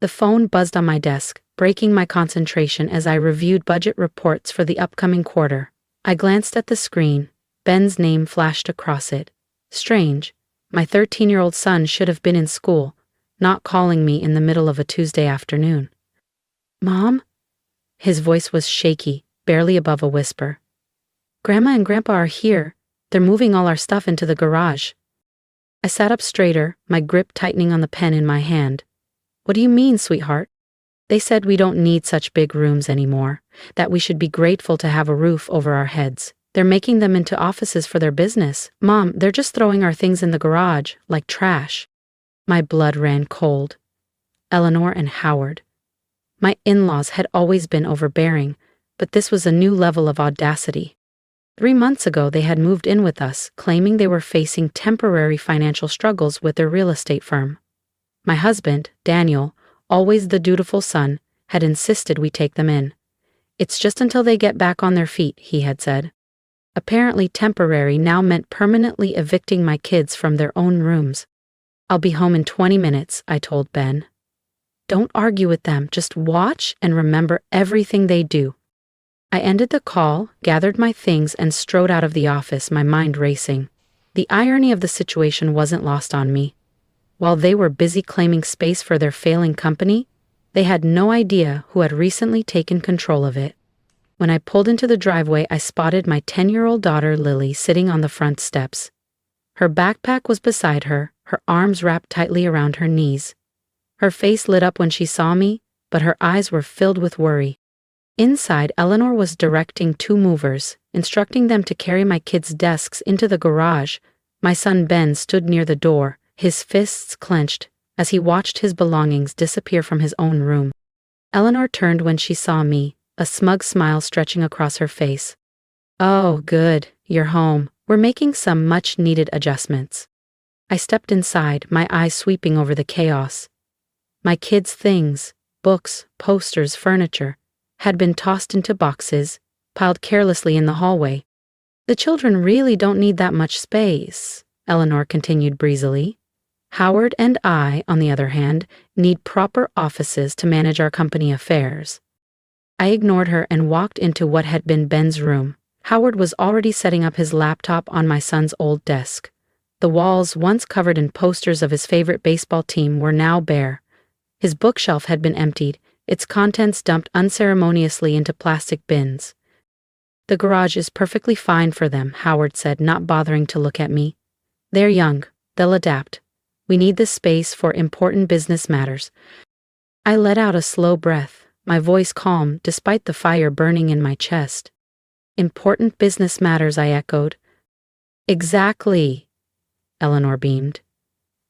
The phone buzzed on my desk, breaking my concentration as I reviewed budget reports for the upcoming quarter. I glanced at the screen. Ben's name flashed across it. Strange. My 13-year-old son should have been in school, not calling me in the middle of a Tuesday afternoon. "Mom?" His voice was shaky, barely above a whisper. "Grandma and Grandpa are here. They're moving all our stuff into the garage." I sat up straighter, my grip tightening on the pen in my hand. "What do you mean, sweetheart?" "They said we don't need such big rooms anymore, that we should be grateful to have a roof over our heads. They're making them into offices for their business. Mom, they're just throwing our things in the garage, like trash." My blood ran cold. Eleanor and Howard. My in-laws had always been overbearing, but this was a new level of audacity. 3 months ago they had moved in with us, claiming they were facing temporary financial struggles with their real estate firm. My husband, Daniel, always the dutiful son, had insisted we take them in. "It's just until they get back on their feet," he had said. Apparently temporary now meant permanently evicting my kids from their own rooms. "I'll be home in 20 minutes, I told Ben. "Don't argue with them, just watch and remember everything they do." I ended the call, gathered my things, and strode out of the office, my mind racing. The irony of the situation wasn't lost on me. While they were busy claiming space for their failing company, they had no idea who had recently taken control of it. When I pulled into the driveway, I spotted my 10-year-old daughter, Lily, sitting on the front steps. Her backpack was beside her, her arms wrapped tightly around her knees. Her face lit up when she saw me, but her eyes were filled with worry. Inside, Eleanor was directing 2 movers, instructing them to carry my kids' desks into the garage. My son Ben stood near the door, his fists clenched, as he watched his belongings disappear from his own room. Eleanor turned when she saw me, a smug smile stretching across her face. "Oh, good, you're home. We're making some much-needed adjustments." I stepped inside, my eyes sweeping over the chaos. My kids' things, books, posters, furniture, had been tossed into boxes, piled carelessly in the hallway. "The children really don't need that much space," Eleanor continued breezily. "Howard and I, on the other hand, need proper offices to manage our company affairs." I ignored her and walked into what had been Ben's room. Howard was already setting up his laptop on my son's old desk. The walls, once covered in posters of his favorite baseball team, were now bare. His bookshelf had been emptied, its contents dumped unceremoniously into plastic bins. "The garage is perfectly fine for them," Howard said, not bothering to look at me. "They're young. They'll adapt. We need this space for important business matters." I let out a slow breath, my voice calm despite the fire burning in my chest. "Important business matters," I echoed. "Exactly," Eleanor beamed.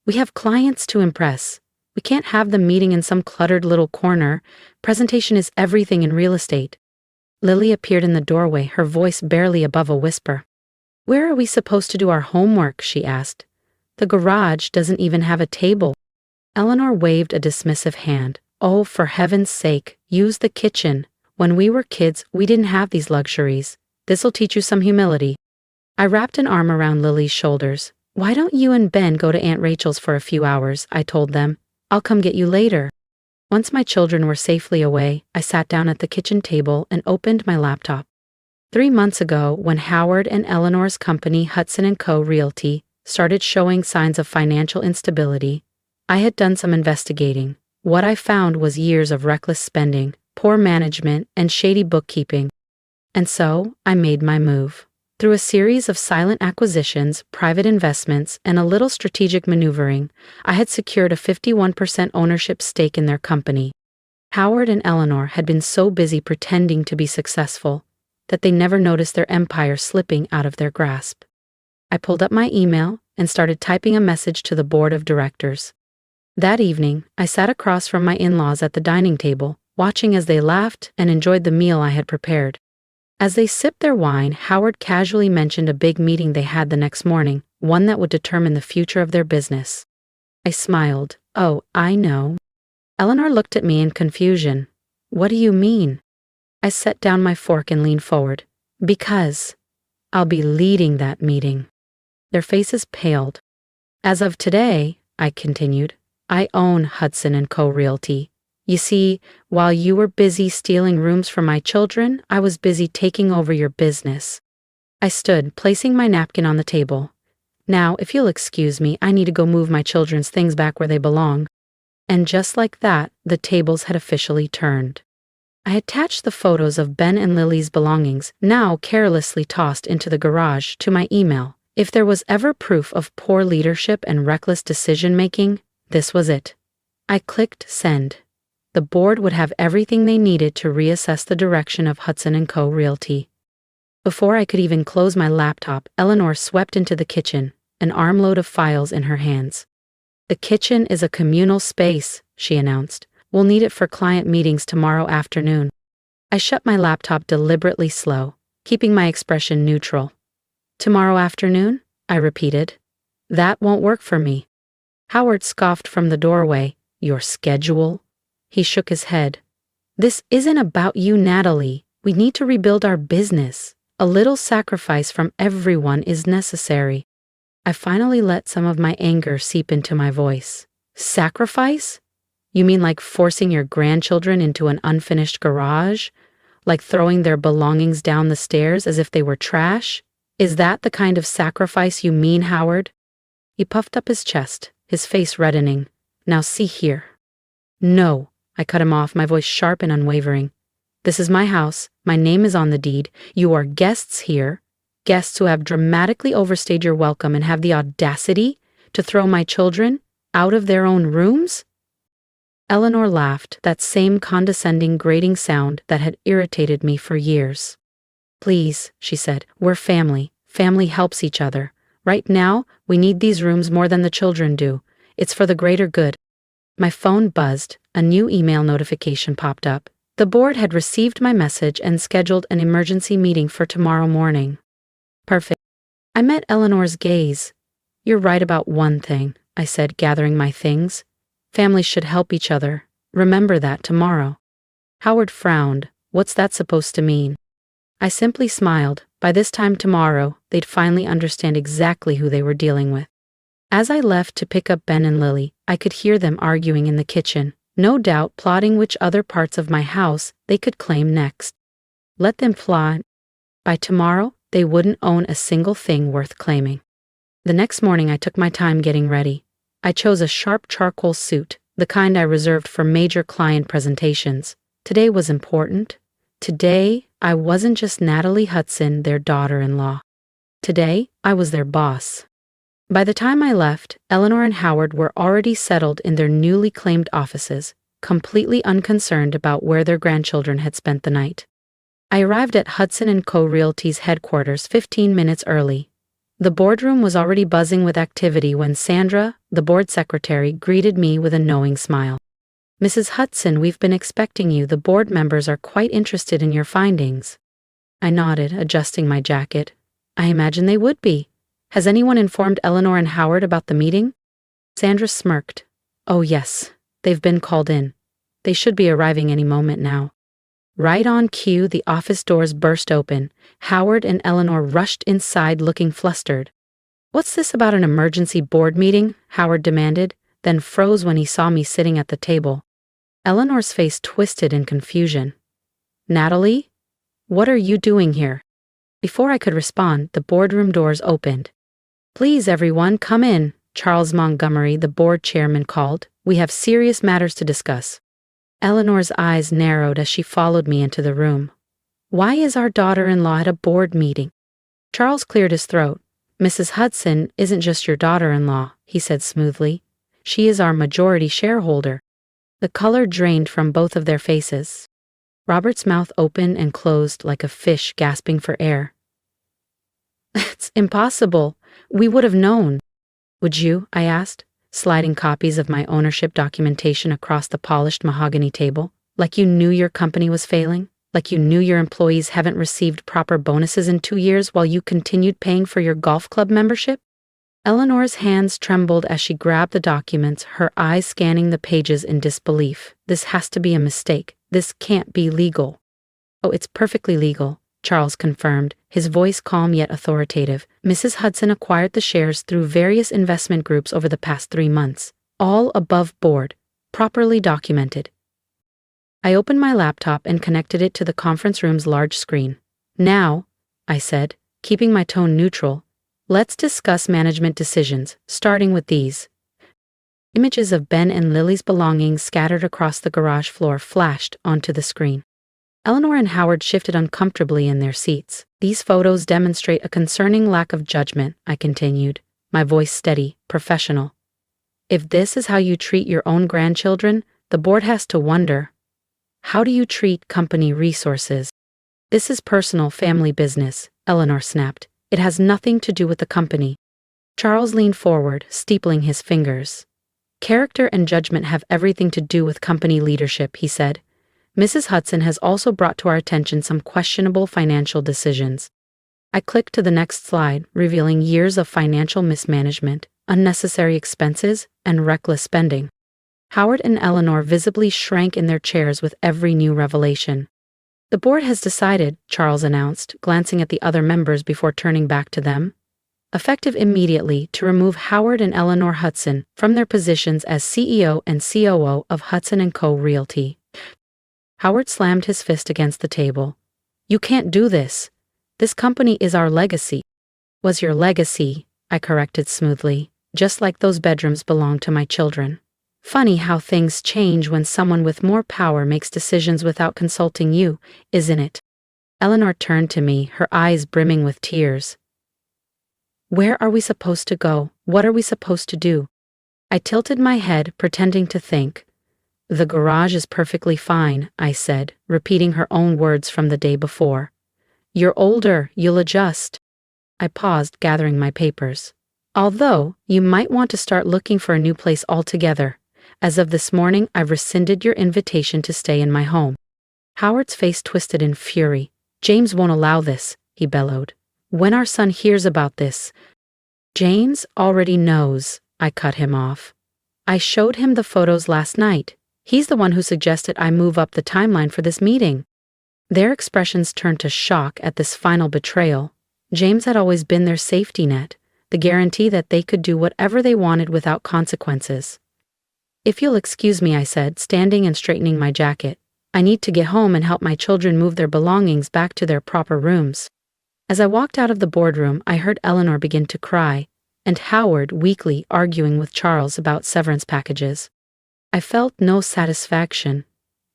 "We have clients to impress. We can't have them meeting in some cluttered little corner. Presentation is everything in real estate." Lily appeared in the doorway, her voice barely above a whisper. "Where are we supposed to do our homework?" she asked. "The garage doesn't even have a table." Eleanor waved a dismissive hand. "Oh, for heaven's sake, use the kitchen. When we were kids, we didn't have these luxuries. This'll teach you some humility." I wrapped an arm around Lily's shoulders. "Why don't you and Ben go to Aunt Rachel's for a few hours?" I told them. "I'll come get you later." Once my children were safely away, I sat down at the kitchen table and opened my laptop. 3 months ago, when Howard and Eleanor's company, Hudson & Co. Realty, started showing signs of financial instability, I had done some investigating. What I found was years of reckless spending, poor management, and shady bookkeeping. And so, I made my move. Through a series of silent acquisitions, private investments, and a little strategic maneuvering, I had secured a 51% ownership stake in their company. Howard and Eleanor had been so busy pretending to be successful that they never noticed their empire slipping out of their grasp. I pulled up my email and started typing a message to the board of directors. That evening, I sat across from my in-laws at the dining table, watching as they laughed and enjoyed the meal I had prepared. As they sipped their wine, Howard casually mentioned a big meeting they had the next morning, one that would determine the future of their business. I smiled. "Oh, I know." Eleanor looked at me in confusion. "What do you mean?" I set down my fork and leaned forward. "Because I'll be leading that meeting." Their faces paled. "As of today," I continued, "I own Hudson & Co. Realty. You see, while you were busy stealing rooms from my children, I was busy taking over your business. I stood, placing my napkin on the table. Now, if you'll excuse me, I need to go move my children's things back where they belong. And just like that, the tables had officially turned. I attached the photos of Ben and Lily's belongings, now carelessly tossed into the garage, to my email. If there was ever proof of poor leadership and reckless decision-making, this was it. I clicked send. The board would have everything they needed to reassess the direction of Hudson & Co. Realty. Before I could even close my laptop, Eleanor swept into the kitchen, an armload of files in her hands. The kitchen is a communal space, she announced. We'll need it for client meetings tomorrow afternoon. I shut my laptop deliberately slow, keeping my expression neutral. Tomorrow afternoon? I repeated. That won't work for me. Howard scoffed from the doorway. Your schedule? He shook his head. This isn't about you, Natalie. We need to rebuild our business. A little sacrifice from everyone is necessary. I finally let some of my anger seep into my voice. Sacrifice? You mean like forcing your grandchildren into an unfinished garage? Like throwing their belongings down the stairs as if they were trash? Is that the kind of sacrifice you mean, Howard? He puffed up his chest, his face reddening. Now see here. No, I cut him off, my voice sharp and unwavering. This is my house. My name is on the deed. You are guests here. Guests who have dramatically overstayed your welcome and have the audacity to throw my children out of their own rooms? Eleanor laughed, that same condescending, grating sound that had irritated me for years. Please, she said, we're family. Family helps each other. Right now, we need these rooms more than the children do. It's for the greater good. My phone buzzed. A new email notification popped up. The board had received my message and scheduled an emergency meeting for tomorrow morning. Perfect. I met Eleanor's gaze. You're right about one thing, I said, gathering my things. Families should help each other. Remember that tomorrow. Howard frowned. What's that supposed to mean? I simply smiled. By this time tomorrow, they'd finally understand exactly who they were dealing with. As I left to pick up Ben and Lily, I could hear them arguing in the kitchen, no doubt plotting which other parts of my house they could claim next. Let them plot. By tomorrow, they wouldn't own a single thing worth claiming. The next morning I took my time getting ready. I chose a sharp charcoal suit, the kind I reserved for major client presentations. Today was important. Today, I wasn't just Natalie Hudson, their daughter-in-law. Today, I was their boss. By the time I left, Eleanor and Howard were already settled in their newly claimed offices, completely unconcerned about where their grandchildren had spent the night. I arrived at Hudson & Co. Realty's headquarters 15 minutes early. The boardroom was already buzzing with activity when Sandra, the board secretary, greeted me with a knowing smile. Mrs. Hudson, we've been expecting you. The board members are quite interested in your findings. I nodded, adjusting my jacket. I imagine they would be. Has anyone informed Eleanor and Howard about the meeting? Sandra smirked. Oh yes, they've been called in. They should be arriving any moment now. Right on cue, the office doors burst open. Howard and Eleanor rushed inside looking flustered. What's this about an emergency board meeting? Howard demanded, then froze when he saw me sitting at the table. Eleanor's face twisted in confusion. Natalie? What are you doing here? Before I could respond, the boardroom doors opened. Please everyone, come in, Charles Montgomery, the board chairman, called. We have serious matters to discuss. Eleanor's eyes narrowed as she followed me into the room. Why is our daughter-in-law at a board meeting? Charles cleared his throat. Mrs. Hudson isn't just your daughter-in-law, he said smoothly. She is our majority shareholder. The color drained from both of their faces. Robert's mouth opened and closed like a fish gasping for air. It's impossible. We would have known. Would you? I asked, sliding copies of my ownership documentation across the polished mahogany table. Like you knew your company was failing? Like you knew your employees haven't received proper bonuses in 2 years while you continued paying for your golf club membership? Eleanor's hands trembled as she grabbed the documents, her eyes scanning the pages in disbelief. This has to be a mistake. This can't be legal. Oh, it's perfectly legal, Charles confirmed, his voice calm yet authoritative. Mrs. Hudson acquired the shares through various investment groups over the past 3 months, all above board, properly documented. I opened my laptop and connected it to the conference room's large screen. Now, I said, keeping my tone neutral, let's discuss management decisions, starting with these. Images of Ben and Lily's belongings scattered across the garage floor flashed onto the screen. Eleanor and Howard shifted uncomfortably in their seats. These photos demonstrate a concerning lack of judgment, I continued, my voice steady, professional. If this is how you treat your own grandchildren, the board has to wonder, how do you treat company resources? This is personal family business, Eleanor snapped. It has nothing to do with the company. Charles leaned forward, steepling his fingers. Character and judgment have everything to do with company leadership, he said. Mrs. Hudson has also brought to our attention some questionable financial decisions. I clicked to the next slide, revealing years of financial mismanagement, unnecessary expenses, and reckless spending. Howard and Eleanor visibly shrank in their chairs with every new revelation. The board has decided, Charles announced, glancing at the other members before turning back to them, effective immediately, to remove Howard and Eleanor Hudson from their positions as CEO and COO of Hudson & Co. Realty. Howard slammed his fist against the table. You can't do this. This company is our legacy. Was your legacy, I corrected smoothly, just like those bedrooms belong to my children. Funny how things change when someone with more power makes decisions without consulting you, isn't it? Eleanor turned to me, her eyes brimming with tears. Where are we supposed to go? What are we supposed to do? I tilted my head, pretending to think. The garage is perfectly fine, I said, repeating her own words from the day before. You're older, you'll adjust. I paused, gathering my papers. Although, you might want to start looking for a new place altogether. As of this morning, I've rescinded your invitation to stay in my home. Howard's face twisted in fury. James won't allow this, he bellowed. When our son hears about this, James already knows, I cut him off. I showed him the photos last night. He's the one who suggested I move up the timeline for this meeting. Their expressions turned to shock at this final betrayal. James had always been their safety net, the guarantee that they could do whatever they wanted without consequences. If you'll excuse me, I said, standing and straightening my jacket. I need to get home and help my children move their belongings back to their proper rooms. As I walked out of the boardroom, I heard Eleanor begin to cry, and Howard weakly arguing with Charles about severance packages. I felt no satisfaction,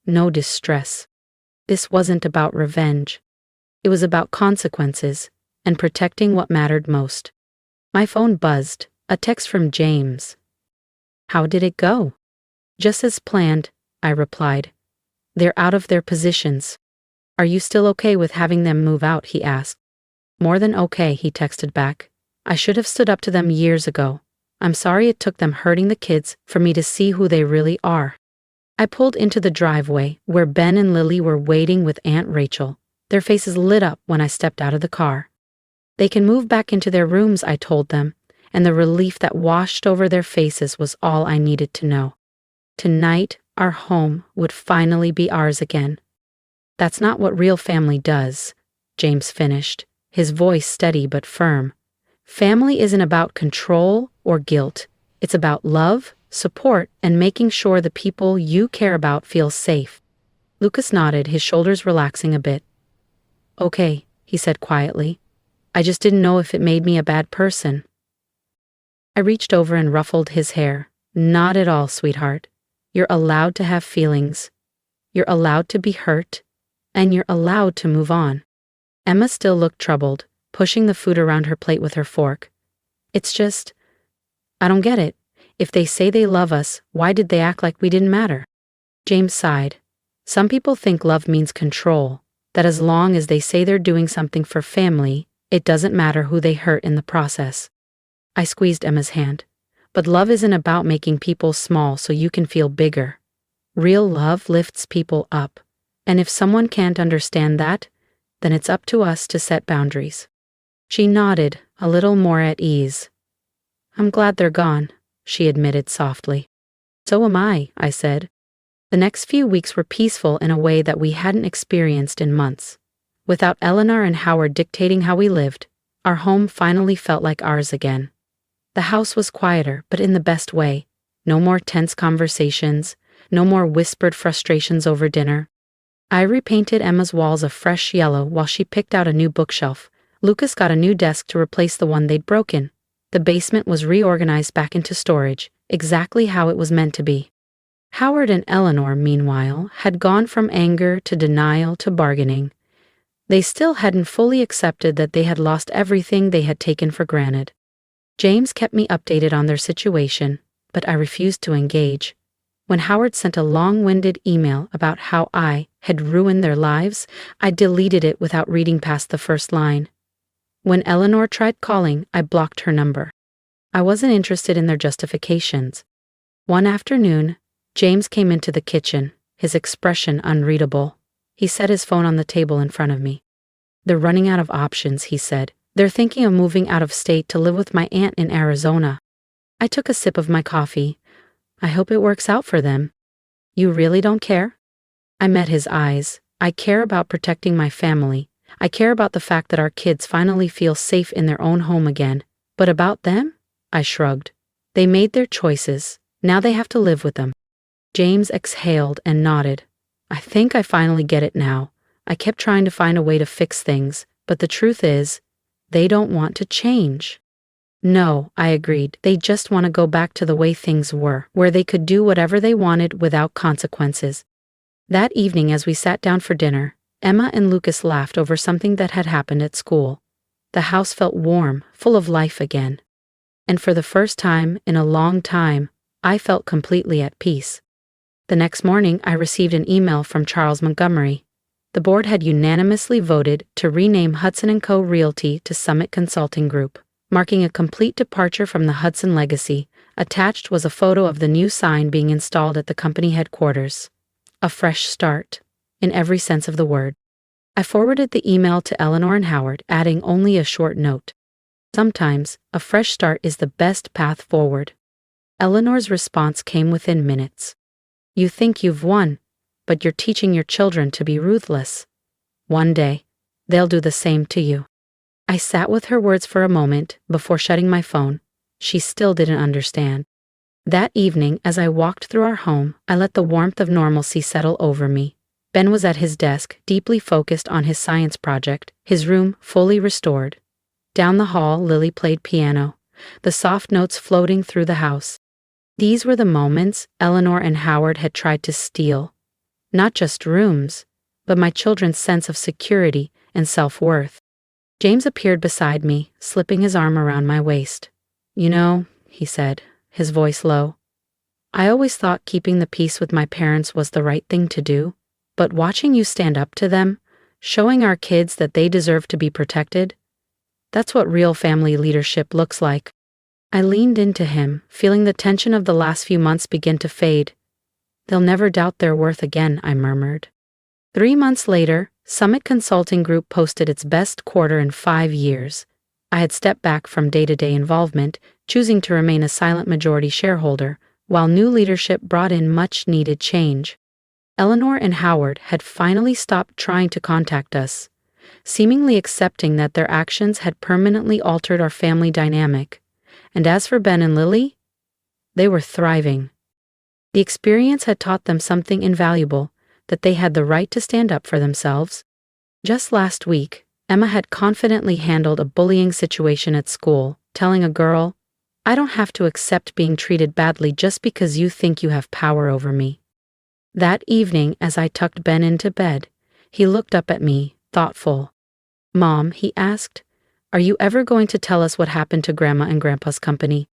no distress. This wasn't about revenge. It was about consequences and protecting what mattered most. My phone buzzed, a text from James. How did it go? Just as planned, I replied. They're out of their positions. Are you still okay with having them move out, he asked. More than okay, he texted back. I should have stood up to them years ago. I'm sorry it took them hurting the kids for me to see who they really are. I pulled into the driveway where Ben and Lily were waiting with Aunt Rachel. Their faces lit up when I stepped out of the car. They can move back into their rooms, I told them, and the relief that washed over their faces was all I needed to know. Tonight, our home would finally be ours again. That's not what real family does, James finished, his voice steady but firm. Family isn't about control or guilt. It's about love, support, and making sure the people you care about feel safe. Lucas nodded, his shoulders relaxing a bit. Okay, he said quietly. I just didn't know if it made me a bad person. I reached over and ruffled his hair. Not at all, sweetheart. You're allowed to have feelings. You're allowed to be hurt. And you're allowed to move on. Emma still looked troubled, pushing the food around her plate with her fork. It's just, I don't get it. If they say they love us, why did they act like we didn't matter? James sighed. Some people think love means control, that as long as they say they're doing something for family, it doesn't matter who they hurt in the process. I squeezed Emma's hand. But love isn't about making people small so you can feel bigger. Real love lifts people up. And if someone can't understand that, then it's up to us to set boundaries. She nodded, a little more at ease. I'm glad they're gone, she admitted softly. So am I said. The next few weeks were peaceful in a way that we hadn't experienced in months. Without Eleanor and Howard dictating how we lived, our home finally felt like ours again. The house was quieter, but in the best way. No more tense conversations, no more whispered frustrations over dinner. I repainted Emma's walls a fresh yellow while she picked out a new bookshelf. Lucas got a new desk to replace the one they'd broken. The basement was reorganized back into storage, exactly how it was meant to be. Howard and Eleanor, meanwhile, had gone from anger to denial to bargaining. They still hadn't fully accepted that they had lost everything they had taken for granted. James kept me updated on their situation, but I refused to engage. When Howard sent a long-winded email about how I had ruined their lives, I deleted it without reading past the first line. When Eleanor tried calling, I blocked her number. I wasn't interested in their justifications. One afternoon, James came into the kitchen, his expression unreadable. He set his phone on the table in front of me. "They're running out of options," he said. "They're thinking of moving out of state to live with my aunt in Arizona." I took a sip of my coffee. "I hope it works out for them." "You really don't care?" I met his eyes. "I care about protecting my family. I care about the fact that our kids finally feel safe in their own home again. But about them?" I shrugged. "They made their choices. Now they have to live with them." James exhaled and nodded. "I think I finally get it now. I kept trying to find a way to fix things, but the truth is, they don't want to change." "No," I agreed. "They just want to go back to the way things were, where they could do whatever they wanted without consequences." That evening, as we sat down for dinner, Emma and Lucas laughed over something that had happened at school. The house felt warm, full of life again. And for the first time in a long time, I felt completely at peace. The next morning, I received an email from Charles Montgomery. The board had unanimously voted to rename Hudson & Co. Realty to Summit Consulting Group, marking a complete departure from the Hudson legacy. Attached was a photo of the new sign being installed at the company headquarters. A fresh start, in every sense of the word. I forwarded the email to Eleanor and Howard, adding only a short note. Sometimes, a fresh start is the best path forward. Eleanor's response came within minutes. "You think you've won, but you're teaching your children to be ruthless. One day, they'll do the same to you." I sat with her words for a moment before shutting my phone. She still didn't understand. That evening, as I walked through our home, I let the warmth of normalcy settle over me. Ben was at his desk, deeply focused on his science project, his room fully restored. Down the hall, Lily played piano, the soft notes floating through the house. These were the moments Eleanor and Howard had tried to steal. Not just rooms, but my children's sense of security and self-worth. James appeared beside me, slipping his arm around my waist. "You know," he said, his voice low, "I always thought keeping the peace with my parents was the right thing to do, but watching you stand up to them, showing our kids that they deserve to be protected, that's what real family leadership looks like." I leaned into him, feeling the tension of the last few months begin to fade. "They'll never doubt their worth again," I murmured. 3 months later, Summit Consulting Group posted its best quarter in 5 years. I had stepped back from day-to-day involvement, choosing to remain a silent majority shareholder, while new leadership brought in much-needed change. Eleanor and Howard had finally stopped trying to contact us, seemingly accepting that their actions had permanently altered our family dynamic. And as for Ben and Lily, they were thriving. The experience had taught them something invaluable, that they had the right to stand up for themselves. Just last week, Emma had confidently handled a bullying situation at school, telling a girl, "I don't have to accept being treated badly just because you think you have power over me." That evening, as I tucked Ben into bed, he looked up at me, thoughtful. "Mom," he asked, "are you ever going to tell us what happened to Grandma and Grandpa's company?"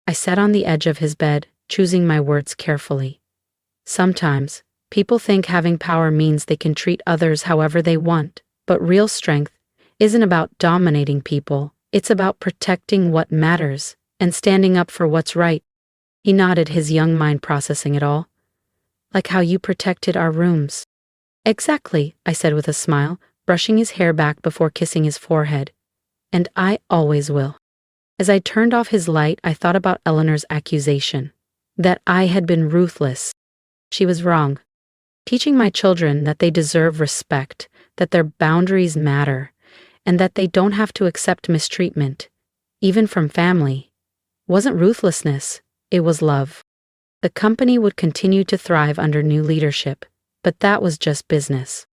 I sat on the edge of his bed, choosing my words carefully. Sometimes, people think having power means they can treat others however they want, but real strength isn't about dominating people, it's about protecting what matters and standing up for what's right. He nodded, his young mind processing it all. "Like how you protected our rooms." "Exactly," I said with a smile, brushing his hair back before kissing his forehead. "And I always will." As I turned off his light, I thought about Eleanor's accusation, that I had been ruthless. She was wrong. Teaching my children that they deserve respect, that their boundaries matter, and that they don't have to accept mistreatment, even from family, wasn't ruthlessness, it was love. The company would continue to thrive under new leadership, but that was just business.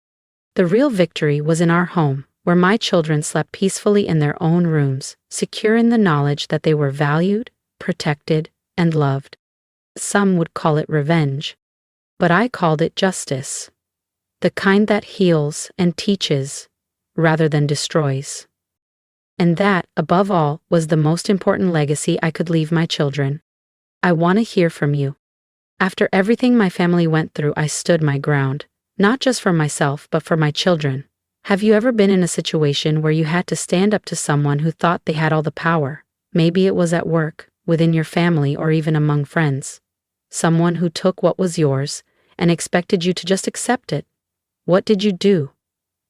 The real victory was in our home, where my children slept peacefully in their own rooms, secure in the knowledge that they were valued, protected, and loved. Some would call it revenge, but I called it justice. The kind that heals and teaches, rather than destroys. And that, above all, was the most important legacy I could leave my children. I want to hear from you. After everything my family went through, I stood my ground, not just for myself, but for my children. Have you ever been in a situation where you had to stand up to someone who thought they had all the power? Maybe it was at work, within your family, or even among friends. Someone who took what was yours and expected you to just accept it. What did you do?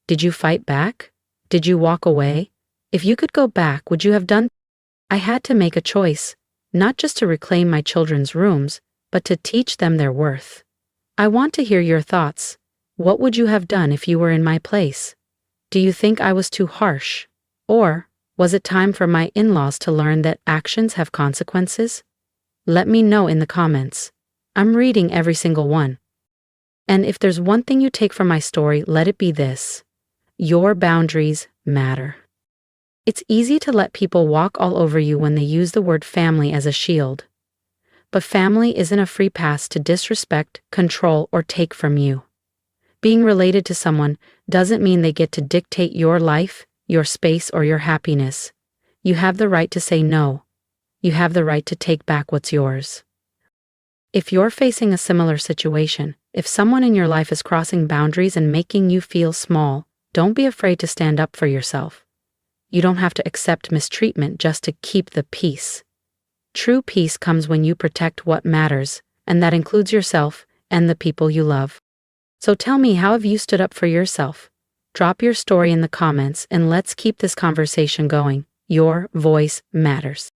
Did you fight back? Did you walk away? If you could go back, would you have done? I had to make a choice, not just to reclaim my children's rooms, but to teach them their worth. I want to hear your thoughts. What would you have done if you were in my place? Do you think I was too harsh? Or was it time for my in-laws to learn that actions have consequences? Let me know in the comments. I'm reading every single one. And if there's one thing you take from my story, let it be this: your boundaries matter. It's easy to let people walk all over you when they use the word family as a shield. But family isn't a free pass to disrespect, control, or take from you. Being related to someone doesn't mean they get to dictate your life, your space, or your happiness. You have the right to say no. You have the right to take back what's yours. If you're facing a similar situation, if someone in your life is crossing boundaries and making you feel small, don't be afraid to stand up for yourself. You don't have to accept mistreatment just to keep the peace. True peace comes when you protect what matters, and that includes yourself and the people you love. So tell me, how have you stood up for yourself? Drop your story in the comments and let's keep this conversation going. Your voice matters.